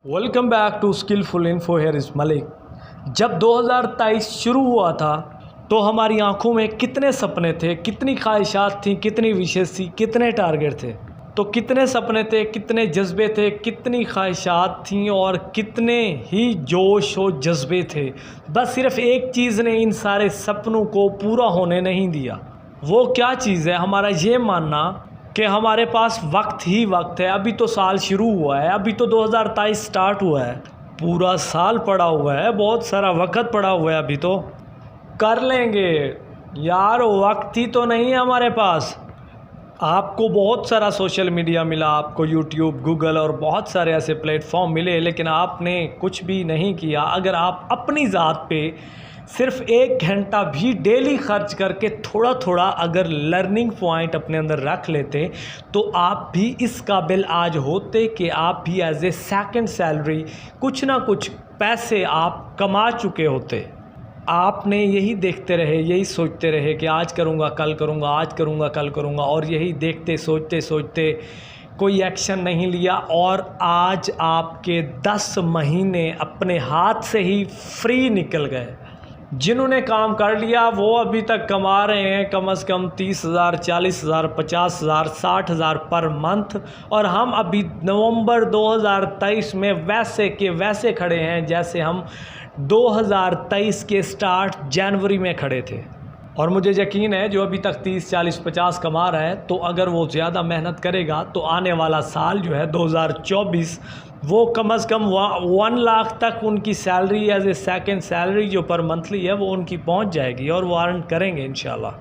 Welcome back to Skillful Info. Here is Malik. जब 2023 शुरू हुआ था तो हमारी आंखों में कितने सपने थे, कितनी ख्वाहिशात थी, कितनी विशेष थी, कितने टारगेट थे। तो कितने सपने थे, कितने जज्बे थे, कितनी ख्वाहिशात थीं और कितने ही जोश और जज्बे थे। बस सिर्फ एक चीज़ ने इन सारे सपनों को पूरा होने नहीं दिया। वो क्या चीज़ है? हमारा ये मानना कि हमारे पास वक्त ही वक्त है। अभी तो साल शुरू हुआ है, अभी तो 2023 स्टार्ट हुआ है, पूरा साल पड़ा हुआ है, बहुत सारा वक्त पड़ा हुआ है, अभी तो कर लेंगे यार। वक्त ही तो नहीं है हमारे पास। आपको बहुत सारा सोशल मीडिया मिला, आपको यूट्यूब, गूगल और बहुत सारे ऐसे प्लेटफॉर्म मिले, लेकिन आपने कुछ भी नहीं किया। अगर आप अपनी ज़ात पे सिर्फ 1 घंटा भी डेली खर्च करके थोड़ा थोड़ा अगर लर्निंग पॉइंट अपने अंदर रख लेते तो आप भी इस काबिल आज होते कि आप भी एज ए सेकंड सैलरी कुछ ना कुछ पैसे आप कमा चुके होते। आपने यही देखते रहे, यही सोचते रहे कि आज करूँगा कल करूँगा, आज करूँगा कल करूँगा, और यही देखते सोचते सोचते कोई एक्शन नहीं लिया। और आज आपके 10 महीने अपने हाथ से ही फ्री निकल गए। जिन्होंने काम कर लिया वो अभी तक कमा रहे हैं कम से कम 30,000, 40,000, 50,000, 60,000 पर मंथ। और हम अभी नवंबर 2023 में वैसे के वैसे खड़े हैं जैसे हम 2023 के स्टार्ट जनवरी में खड़े थे। और मुझे यकीन है जो अभी तक 30, 40, 50 कमा रहा है, तो अगर वो ज़्यादा मेहनत करेगा तो आने वाला साल जो है 2024 वो कम से कम 1 लाख तक उनकी salary as a second salary जो पर मंथली है वो उनकी पहुंच जाएगी और वो अर्न करेंगे इंशाल्लाह।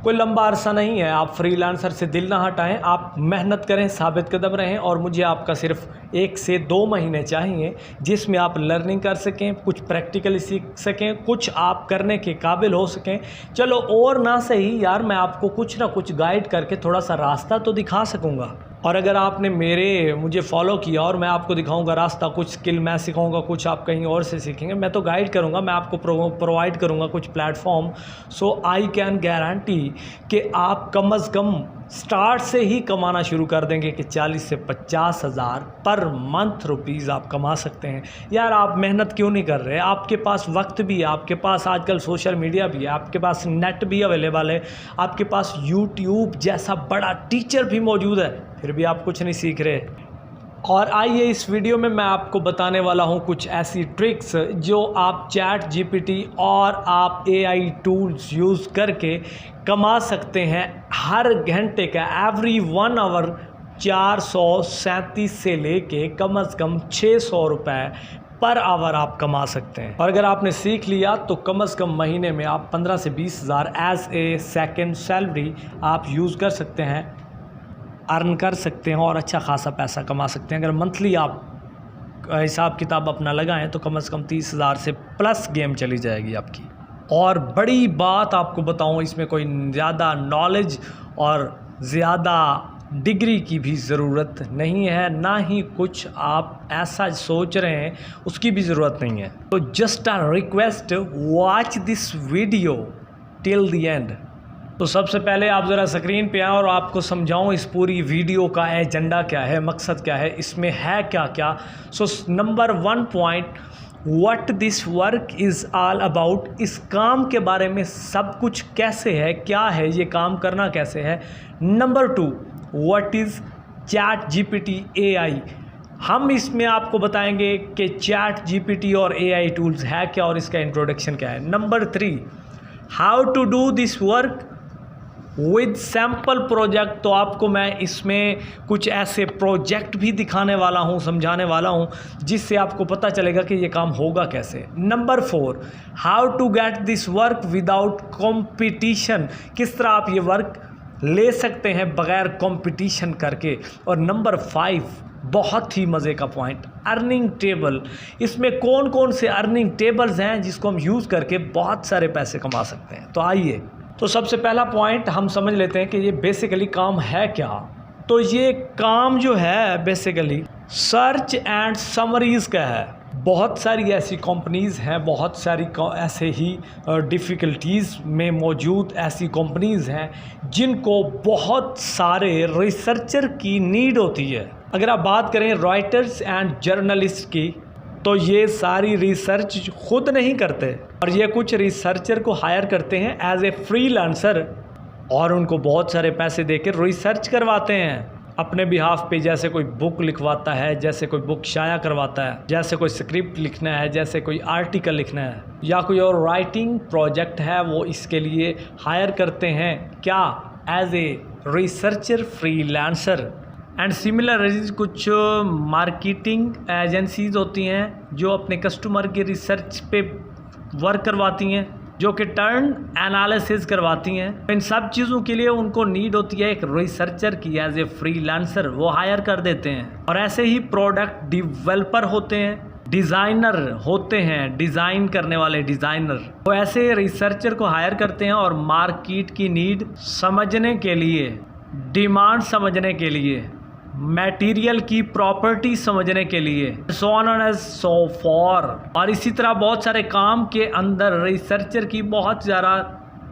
कोई लंबा अरसा नहीं है। आप फ्रीलांसर से दिल ना हटाएं, आप मेहनत करें, साबित कदम रहें। और मुझे आपका सिर्फ 1 से 2 महीने चाहिए जिसमें आप लर्निंग कर सकें, कुछ प्रैक्टिकली सीख सकें, कुछ आप करने के काबिल हो सकें। चलो और ना सही यार, मैं आपको कुछ ना कुछ गाइड करके थोड़ा सा रास्ता तो दिखा सकूँगा। और अगर आपने मुझे फॉलो किया और मैं आपको दिखाऊंगा रास्ता, कुछ स्किल मैं सिखाऊंगा, कुछ आप कहीं और से सीखेंगे, मैं तो गाइड करूंगा, मैं आपको प्रोवाइड करूंगा कुछ platform. So I can guarantee कि आप कम से कम स्टार्ट से ही कमाना शुरू कर देंगे कि 40 से 50,000 पर मंथ रुपीज़ आप कमा सकते हैं। यार आप मेहनत क्यों नहीं कर रहे? आपके पास वक्त भी है, आपके पास आजकल सोशल मीडिया भी है, आपके पास नेट भी अवेलेबल है, आपके पास यूट्यूब जैसा बड़ा टीचर भी मौजूद है, फिर भी आप कुछ नहीं सीख रहे। और आइए इस वीडियो में मैं आपको बताने वाला हूं कुछ ऐसी ट्रिक्स जो आप चैट जीपीटी और आप एआई टूल्स यूज़ करके कमा सकते हैं। हर घंटे का एवरी 1 आवर 437 से लेके कम से कम 600 रुपये पर आवर आप कमा सकते हैं। और अगर आपने सीख लिया तो कम से कम महीने में आप 15 से 20,000 एज ए सेकेंड सैलरी आप यूज़ कर सकते हैं, अर्न कर सकते हैं और अच्छा खासा पैसा कमा सकते हैं। अगर मंथली आप हिसाब किताब अपना लगाएं तो कम से कम 30,000 से प्लस गेम चली जाएगी आपकी। और बड़ी बात आपको बताऊं, इसमें कोई ज़्यादा नॉलेज और ज़्यादा डिग्री की भी ज़रूरत नहीं है, ना ही कुछ आप ऐसा सोच रहे हैं उसकी भी ज़रूरत नहीं है। तो just a request, watch this video till the end. तो सबसे पहले आप ज़रा स्क्रीन पे आएँ और आपको समझाऊं इस पूरी वीडियो का एजेंडा क्या है, मकसद क्या है, इसमें है क्या क्या। So number 1 point, what this work is all about. इस काम के बारे में सब कुछ कैसे है, क्या है, ये काम करना कैसे है। Number 2, what is chat GPT AI. हम इसमें आपको बताएंगे कि चैट जीपीटी और एआई टूल्स है क्या और इसका इंट्रोडक्शन क्या है। Number 3, how to do this work with sample project. तो आपको मैं इसमें कुछ ऐसे प्रोजेक्ट भी दिखाने वाला हूं, समझाने वाला हूं, जिससे आपको पता चलेगा कि ये काम होगा कैसे। Number 4, how to get this work without competition. किस तरह आप ये वर्क ले सकते हैं बग़ैर कंपटीशन करके। और नंबर 5, बहुत ही मज़े का पॉइंट, अर्निंग टेबल। इसमें कौन कौन से अर्निंग टेबल्स हैं जिसको हम यूज़ करके बहुत सारे पैसे कमा सकते हैं। तो आइए, तो सबसे पहला पॉइंट हम समझ लेते हैं कि ये बेसिकली काम है क्या। तो ये काम जो है बेसिकली सर्च एंड समरीज़ का है। बहुत सारी ऐसी कंपनीज़ हैं, बहुत सारी ऐसे ही डिफ़िकल्टीज़ में मौजूद ऐसी कंपनीज़ हैं जिनको बहुत सारे रिसर्चर की नीड होती है। अगर आप बात करें रॉयटर्स एंड जर्नलिस्ट की, तो ये सारी रिसर्च खुद नहीं करते और ये कुछ रिसर्चर को हायर करते हैं एज ए फ्रीलांसर और उनको बहुत सारे पैसे देकर रिसर्च करवाते हैं अपने बिहाफ पे। जैसे कोई बुक लिखवाता है, जैसे कोई बुक शाया करवाता है, जैसे कोई स्क्रिप्ट लिखना है, जैसे कोई आर्टिकल लिखना है या कोई और राइटिंग प्रोजेक्ट है, वो इसके लिए हायर करते हैं क्या, as a researcher freelancer. And similar कुछ मार्केटिंग एजेंसीज होती हैं जो अपने कस्टमर के रिसर्च पे वर्क करवाती हैं, जो कि टर्न एनालिसिस करवाती हैं। इन सब चीज़ों के लिए उनको नीड होती है एक रिसर्चर की एज ए फ्रीलांसर, वो हायर कर देते हैं। और ऐसे ही प्रोडक्ट डेवलपर होते हैं, डिज़ाइनर होते हैं, डिज़ाइन करने वाले डिज़ाइनर, तो ऐसे रिसर्चर को हायर करते हैं और मार्केट की नीड समझने के लिए, डिमांड समझने के लिए, मटेरियल की प्रॉपर्टी समझने के लिए, so on and so for. और इसी तरह बहुत सारे काम के अंदर रिसर्चर की बहुत ज़्यादा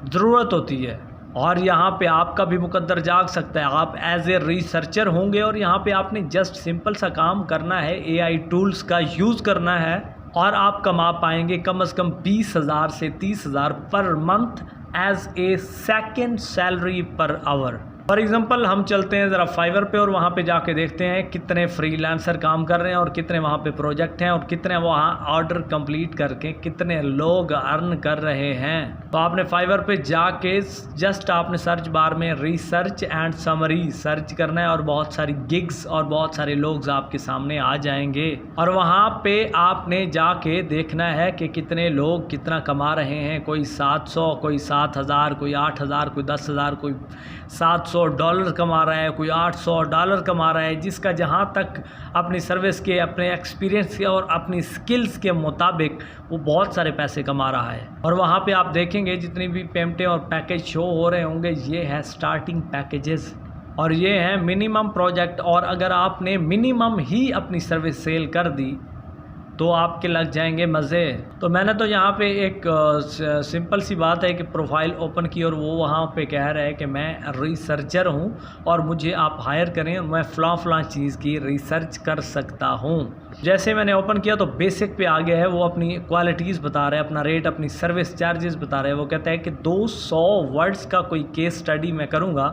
ज़रूरत होती है। और यहाँ पे आपका भी मुकद्दर जाग सकता है, आप एज ए रिसर्चर होंगे और यहाँ पे आपने जस्ट सिंपल सा काम करना है, AI टूल्स का यूज़ करना है और आप कमा पाएंगे कम से कम 20,000 से 30,000 per month as a second salary per hour. For example हम चलते हैं ज़रा फाइवर पे और वहाँ पे जाके देखते हैं कितने फ्रीलांसर काम कर रहे हैं और कितने वहाँ पे प्रोजेक्ट हैं और कितने वहाँ ऑर्डर कंप्लीट करके कितने लोग अर्न कर रहे हैं। तो आपने फाइवर पे जाके जस्ट आपने सर्च बार में रिसर्च एंड समरी सर्च करना है और बहुत सारी गिग्स और बहुत सारे लोग आपके सामने आ जाएंगे और वहाँ पे आपने जाके देखना है कि कितने लोग कितना कमा रहे हैं। कोई 700, कोई 7,000, कोई 8,000, कोई 10,000, कोई $700 कमा रहा है, कोई $800 कमा रहा है, जिसका जहाँ तक अपनी सर्विस के, अपने एक्सपीरियंस के और अपनी स्किल्स के मुताबिक वो बहुत सारे पैसे कमा रहा है। और वहाँ पे आप देखेंगे जितनी भी पेमेंटें और पैकेज शो हो रहे होंगे, ये है स्टार्टिंग पैकेजेस और ये है मिनिमम प्रोजेक्ट। और अगर आपने मिनिमम ही अपनी सर्विस सेल कर दी तो आपके लग जाएंगे मज़े। तो मैंने तो यहाँ पे एक सिंपल सी बात है कि प्रोफाइल ओपन की और वो वहाँ पे कह रहा है कि मैं रिसर्चर हूँ और मुझे आप हायर करें, मैं फ़लाँ चीज़ की रिसर्च कर सकता हूँ। जैसे मैंने ओपन किया तो बेसिक पे आ गया है, वो अपनी क्वालिटीज़ बता रहा है, अपना रेट, अपनी सर्विस चार्जेस बता रहे हैं। वो कहता है कि 200 वर्ड्स का कोई केस स्टडी मैं करूँगा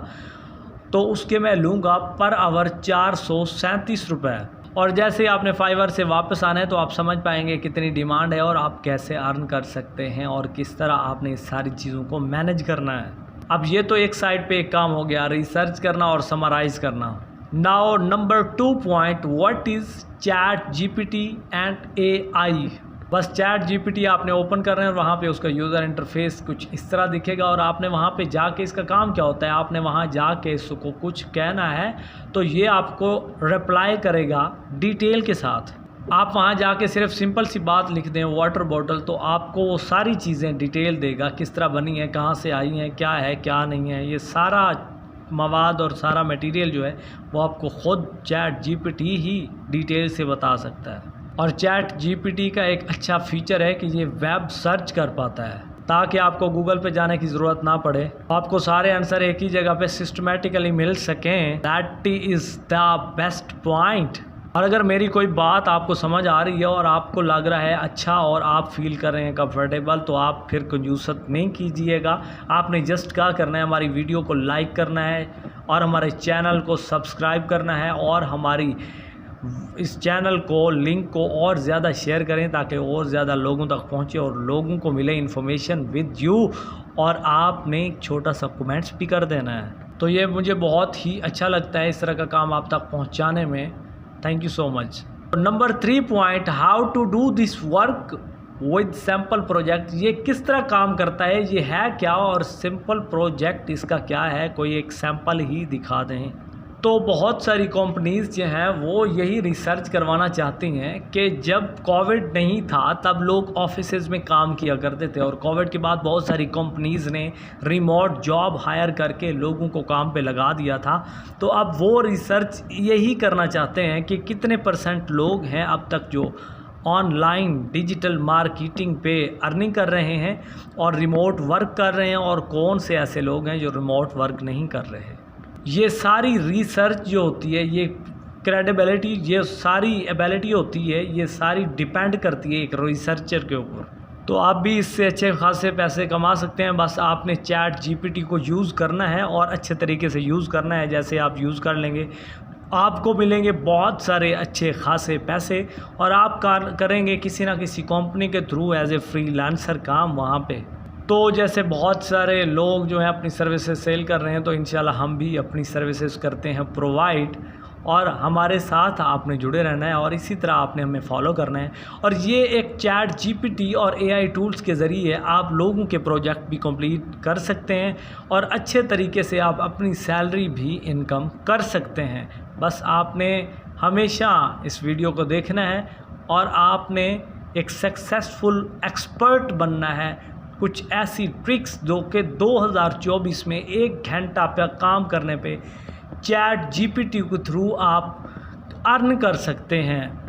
तो उसके मैं लूँगा पर आवर 437 रुपये। और जैसे आपने फाइवर से वापस आना है तो आप समझ पाएंगे कितनी डिमांड है और आप कैसे अर्न कर सकते हैं और किस तरह आपने इस सारी चीज़ों को मैनेज करना है। अब ये तो एक साइड पे एक काम हो गया, रिसर्च करना और समराइज़ करना। Now number 2 point, what is ChatGPT and AI। बस ChatGPT आपने ओपन कर रहे हैं और वहाँ पे उसका यूज़र इंटरफेस कुछ इस तरह दिखेगा और आपने वहाँ पे जाके, इसका काम क्या होता है, आपने वहाँ जाके इसको कुछ कहना है तो ये आपको रिप्लाई करेगा डिटेल के साथ। आप वहाँ जाके सिर्फ सिंपल सी बात लिख दें, वाटर बॉटल, तो आपको वो सारी चीज़ें डिटेल देगा, किस तरह बनी है, कहाँ से आई हैं, क्या है क्या नहीं है। ये सारा मवाद और सारा मटेरियल जो है वो आपको ख़ुद ChatGPT ही डिटेल से बता सकता है। और ChatGPT का एक अच्छा फीचर है कि ये वेब सर्च कर पाता है ताकि आपको गूगल पे जाने की ज़रूरत ना पड़े, आपको सारे आंसर एक ही जगह पे सिस्टमेटिकली मिल सकें। That is the best point. और अगर मेरी कोई बात आपको समझ आ रही है और आपको लग रहा है अच्छा और आप फील कर रहे हैं कंफर्टेबल, तो आप फिर कंजूसत नहीं कीजिएगा। आपने जस्ट क्या करना है, हमारी वीडियो को लाइक करना है और हमारे चैनल को सब्सक्राइब करना है और हमारी इस चैनल को, लिंक को और ज़्यादा शेयर करें ताकि और ज़्यादा लोगों तक पहुंचे और लोगों को मिले इन्फॉर्मेशन विद यू। और आपने एक छोटा सा कमेंट्स भी कर देना है, तो ये मुझे बहुत ही अच्छा लगता है इस तरह का काम आप तक पहुंचाने में। Thank you so much. Number 3 point, how to do this work with sample project. ये किस तरह काम करता है, ये है क्या और सिंपल प्रोजेक्ट इसका क्या है, कोई एक सैम्पल ही दिखा दें। तो बहुत सारी कंपनीज़ जो हैं वो यही रिसर्च करवाना चाहती हैं कि जब कोविड नहीं था तब लोग ऑफिसेज़ में काम किया करते थे और कोविड के बाद बहुत सारी कंपनीज़ ने रिमोट जॉब हायर करके लोगों को काम पे लगा दिया था। तो अब वो रिसर्च यही करना चाहते हैं कि कितने % लोग हैं अब तक जो ऑनलाइन डिजिटल मार्केटिंग पे अर्निंग कर रहे हैं और रिमोट वर्क कर रहे हैं और कौन से ऐसे लोग हैं जो रिमोट वर्क नहीं कर रहे हैं। ये सारी रिसर्च जो होती है ये क्रेडिबिलिटी, ये सारी एबिलिटी होती है, ये सारी डिपेंड करती है एक रिसर्चर के ऊपर। तो आप भी इससे अच्छे खासे पैसे कमा सकते हैं। बस आपने चैट जीपीटी को यूज़ करना है और अच्छे तरीके से यूज़ करना है। जैसे आप यूज़ कर लेंगे आपको मिलेंगे बहुत सारे अच्छे खासे पैसे, और आप करेंगे किसी ना किसी कंपनी के थ्रू एज ए फ्रीलांसर काम वहाँ पे। तो जैसे बहुत सारे लोग जो हैं अपनी सर्विसेज सेल कर रहे हैं, तो इंशाल्लाह हम भी अपनी सर्विसेज करते हैं प्रोवाइड, और हमारे साथ आपने जुड़े रहना है और इसी तरह आपने हमें फॉलो करना है। और ये एक चैट जीपीटी और एआई टूल्स के ज़रिए आप लोगों के प्रोजेक्ट भी कंप्लीट कर सकते हैं और अच्छे तरीके से आप अपनी सैलरी भी इनकम कर सकते हैं। बस आपने हमेशा इस वीडियो को देखना है और आपने एक सक्सेसफुल एक्सपर्ट बनना है। कुछ ऐसी ट्रिक्स जो कि 2024 में 1 घंटा पे काम करने पे चैट जीपीटी के थ्रू आप अर्न कर सकते हैं।